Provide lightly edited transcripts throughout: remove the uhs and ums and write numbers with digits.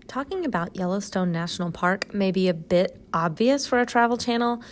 Talking about Yellowstone National Park may be a bit obvious for a travel channel,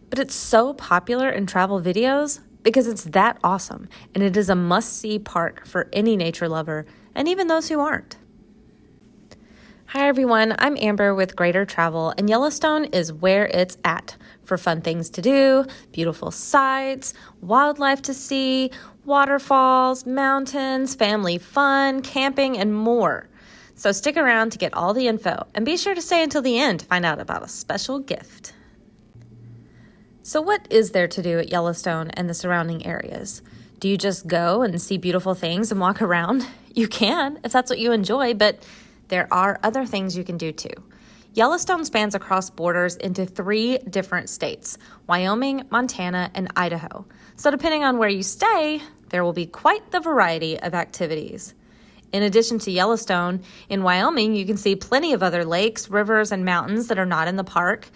but it's so popular in travel videos because it's that awesome, and it is a must-see park for any nature lover, and even those who aren't. Hi everyone, I'm Amber with Greater Travel, and Yellowstone is where it's at for fun things to do, beautiful sights, wildlife to see, waterfalls, mountains, family fun, camping, and more. So stick around to get all the info, and be sure to stay until the end to find out about a special gift. So what is there to do at Yellowstone and the surrounding areas? Do you just go and see beautiful things and walk around? You can, if that's what you enjoy, but there are other things you can do too. Yellowstone spans across borders into 3 different states: Wyoming, Montana, and Idaho. So depending on where you stay, there will be quite the variety of activities. In addition to Yellowstone, in Wyoming, you can see plenty of other lakes, rivers, and mountains that are not in the park.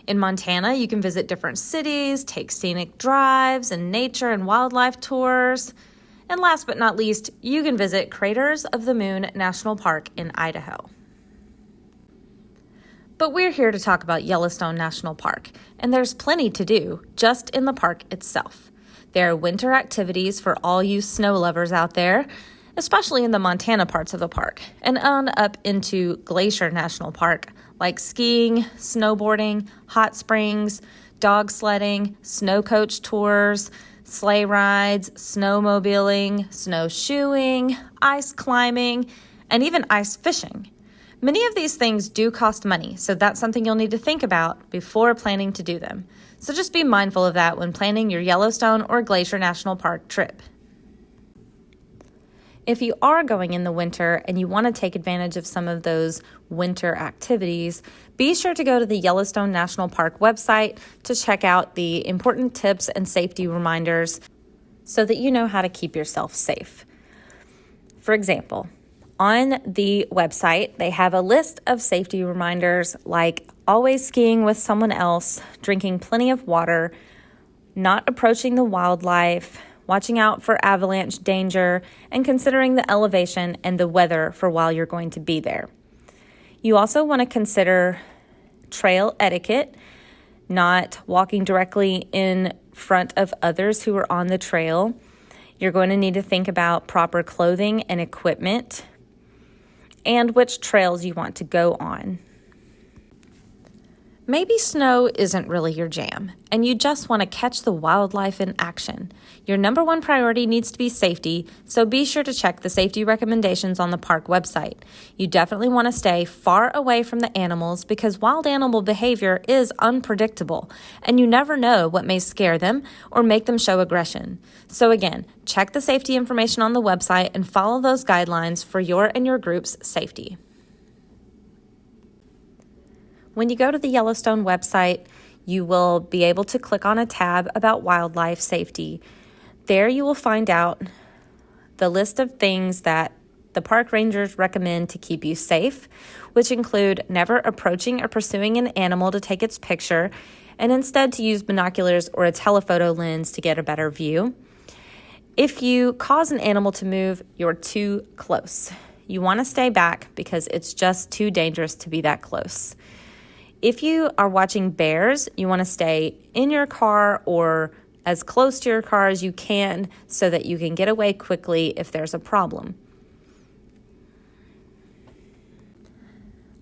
In Montana, you can visit different cities, take scenic drives, and nature and wildlife tours. And last but not least, you can visit Craters of the Moon National Park in Idaho. But we're here to talk about Yellowstone National Park, and there's plenty to do just in the park itself. There are winter activities for all you snow lovers out there, especially in the Montana parts of the park, and on up into Glacier National Park, like skiing, snowboarding, hot springs, dog sledding, snow coach tours, sleigh rides, snowmobiling, snowshoeing, ice climbing, and even ice fishing. Many of these things do cost money, so that's something you'll need to think about before planning to do them. So just be mindful of that when planning your Yellowstone or Glacier National Park trip. If you are going in the winter and you want to take advantage of some of those winter activities, be sure to go to the Yellowstone National Park website to check out the important tips and safety reminders so that you know how to keep yourself safe. For example, on the website, they have a list of safety reminders like always skiing with someone else, drinking plenty of water, not approaching the wildlife, watching out for avalanche danger, and considering the elevation and the weather for while you're going to be there. You also want to consider trail etiquette, not walking directly in front of others who are on the trail. You're going to need to think about proper clothing and equipment, and which trails you want to go on. Maybe snow isn't really your jam, and you just want to catch the wildlife in action. Your number one priority needs to be safety, so be sure to check the safety recommendations on the park website. You definitely want to stay far away from the animals because wild animal behavior is unpredictable, and you never know what may scare them or make them show aggression. So again, check the safety information on the website and follow those guidelines for your and your group's safety. When you go to the Yellowstone website, you will be able to click on a tab about wildlife safety. There you will find out the list of things that the park rangers recommend to keep you safe, which include never approaching or pursuing an animal to take its picture, and instead to use binoculars or a telephoto lens to get a better view. If you cause an animal to move, you're too close. You want to stay back because it's just too dangerous to be that close. If you are watching bears, you want to stay in your car or as close to your car as you can so that you can get away quickly if there's a problem.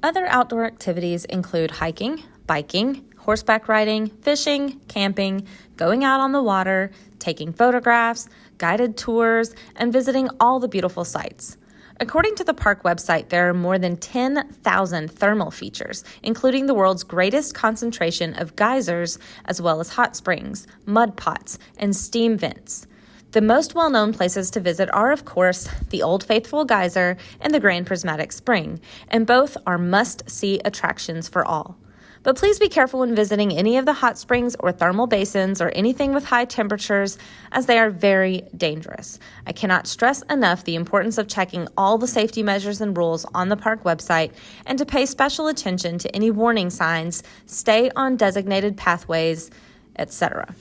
Other outdoor activities include hiking, biking, horseback riding, fishing, camping, going out on the water, taking photographs, guided tours, and visiting all the beautiful sights. According to the park website, there are more than 10,000 thermal features, including the world's greatest concentration of geysers, as well as hot springs, mud pots, and steam vents. The most well-known places to visit are, of course, the Old Faithful Geyser and the Grand Prismatic Spring, and both are must-see attractions for all. But please be careful when visiting any of the hot springs or thermal basins or anything with high temperatures, as they are very dangerous. I cannot stress enough the importance of checking all the safety measures and rules on the park website and to pay special attention to any warning signs, stay on designated pathways, etc.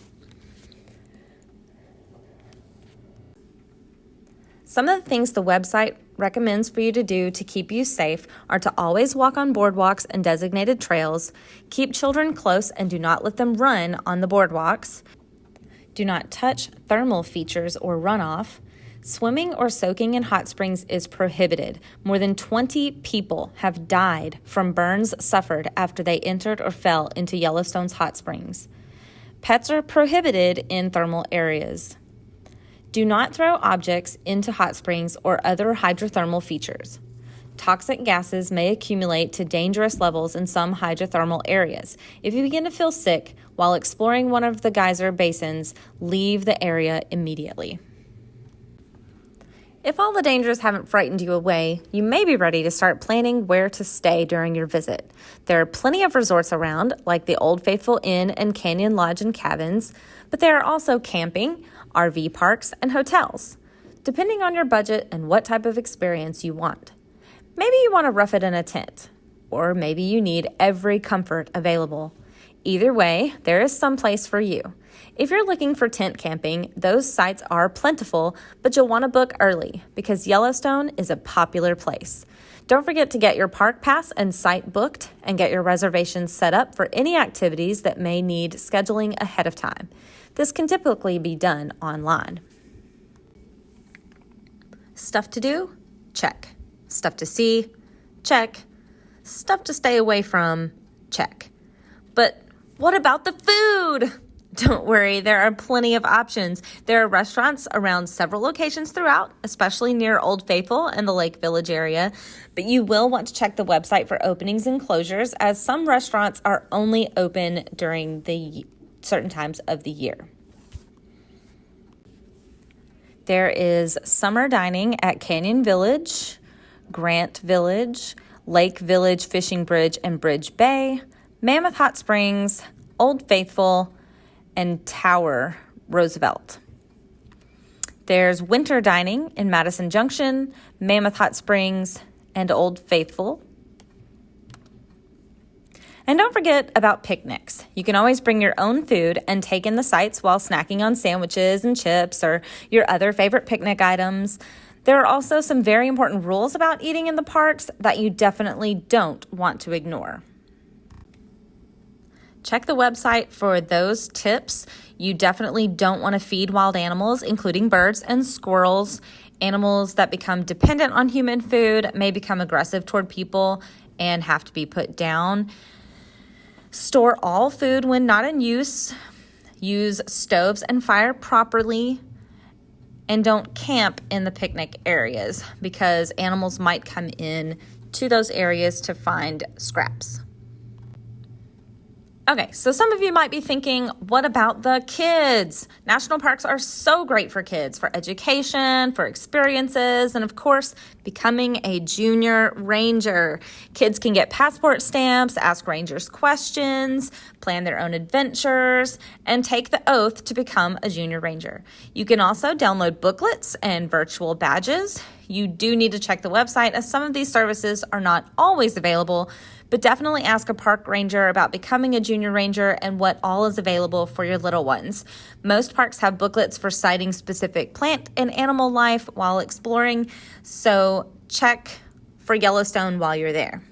Some of the things the website recommends for you to do to keep you safe are to always walk on boardwalks and designated trails, keep children close and do not let them run on the boardwalks, do not touch thermal features or runoff. Swimming or soaking in hot springs is prohibited. More than 20 people have died from burns suffered after they entered or fell into Yellowstone's hot springs. Pets are prohibited in thermal areas. Do not throw objects into hot springs or other hydrothermal features. Toxic gases may accumulate to dangerous levels in some hydrothermal areas. If you begin to feel sick while exploring one of the geyser basins, leave the area immediately. If all the dangers haven't frightened you away, you may be ready to start planning where to stay during your visit. There are plenty of resorts around, like the Old Faithful Inn and Canyon Lodge and Cabins, but there are also camping, RV parks, and hotels, depending on your budget and what type of experience you want. Maybe you want to rough it in a tent, or maybe you need every comfort available. Either way, there is some place for you. If you're looking for tent camping, those sites are plentiful, but you'll want to book early because Yellowstone is a popular place. Don't forget to get your park pass and site booked and get your reservations set up for any activities that may need scheduling ahead of time. This can typically be done online. Stuff to do? Check. Stuff to see? Check. Stuff to stay away from? Check. But what about the food? Don't worry, there are plenty of options. There are restaurants around several locations throughout, especially near Old Faithful and the Lake Village area. But you will want to check the website for openings and closures, as some restaurants are only open during the certain times of the year. There is summer dining at Canyon Village, Grant Village, Lake Village Fishing Bridge and Bridge Bay, Mammoth Hot Springs, Old Faithful, and Tower Roosevelt. There's winter dining in Madison Junction, Mammoth Hot Springs, and Old Faithful. And don't forget about picnics. You can always bring your own food and take in the sights while snacking on sandwiches and chips or your other favorite picnic items. There are also some very important rules about eating in the parks that you definitely don't want to ignore. Check the website for those tips. You definitely don't want to feed wild animals, including birds and squirrels. Animals that become dependent on human food may become aggressive toward people and have to be put down. Store all food when not in use. Use stoves and fire properly. And don't camp in the picnic areas because animals might come in to those areas to find scraps. Okay, so some of you might be thinking, what about the kids? National parks are so great for kids, for education, for experiences, and of course, becoming a junior ranger. Kids can get passport stamps, ask rangers questions, plan their own adventures, and take the oath to become a junior ranger. You can also download booklets and virtual badges. You do need to check the website as some of these services are not always available, but definitely ask a park ranger about becoming a junior ranger and what all is available for your little ones. Most parks have booklets for citing specific plant and animal life while exploring, so check for Yellowstone while you're there.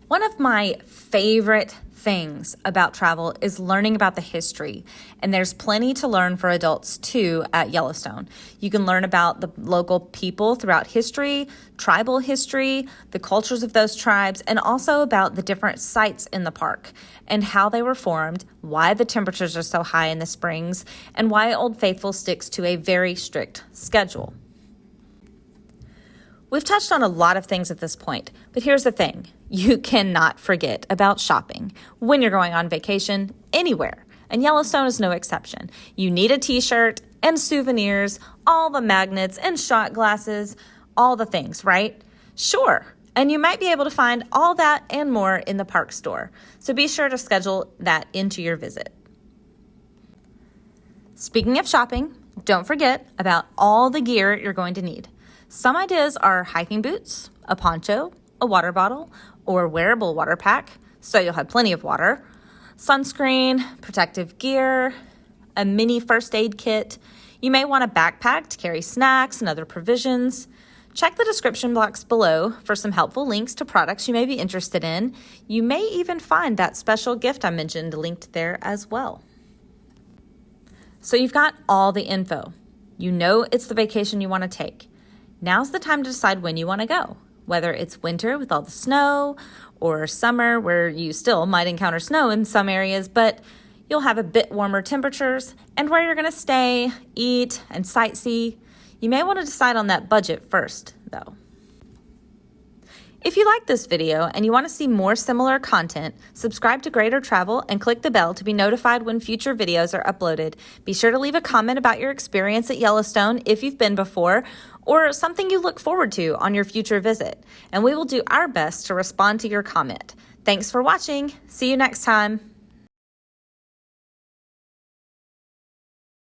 One of my favorite things about travel is learning about the history, and there's plenty to learn for adults too at Yellowstone. You can learn about the local people throughout history, tribal history, the cultures of those tribes, and also about the different sites in the park and how they were formed, why the temperatures are so high in the springs, and why Old Faithful sticks to a very strict schedule. We've touched on a lot of things at this point, but here's the thing. You cannot forget about shopping when you're going on vacation anywhere, and Yellowstone is no exception. You need a t-shirt and souvenirs, all the magnets and shot glasses, all the things, right? Sure, and you might be able to find all that and more in the park store, so be sure to schedule that into your visit. Speaking of shopping, don't forget about all the gear you're going to need. Some ideas are hiking boots, a poncho, a water bottle, or wearable water pack, so you'll have plenty of water, sunscreen, protective gear, a mini first aid kit. You may want a backpack to carry snacks and other provisions. Check the description box below for some helpful links to products you may be interested in. You may even find that special gift I mentioned linked there as well. So you've got all the info. You know it's the vacation you want to take. Now's the time to decide when you want to go, whether it's winter with all the snow or summer where you still might encounter snow in some areas, but you'll have a bit warmer temperatures, and where you're going to stay, eat, and sightsee. You may want to decide on that budget first, though. If you like this video and you want to see more similar content, subscribe to Greater Travel and click the bell to be notified when future videos are uploaded. Be sure to leave a comment about your experience at Yellowstone if you've been before, or something you look forward to on your future visit, and we will do our best to respond to your comment. Thanks for watching. See you next time.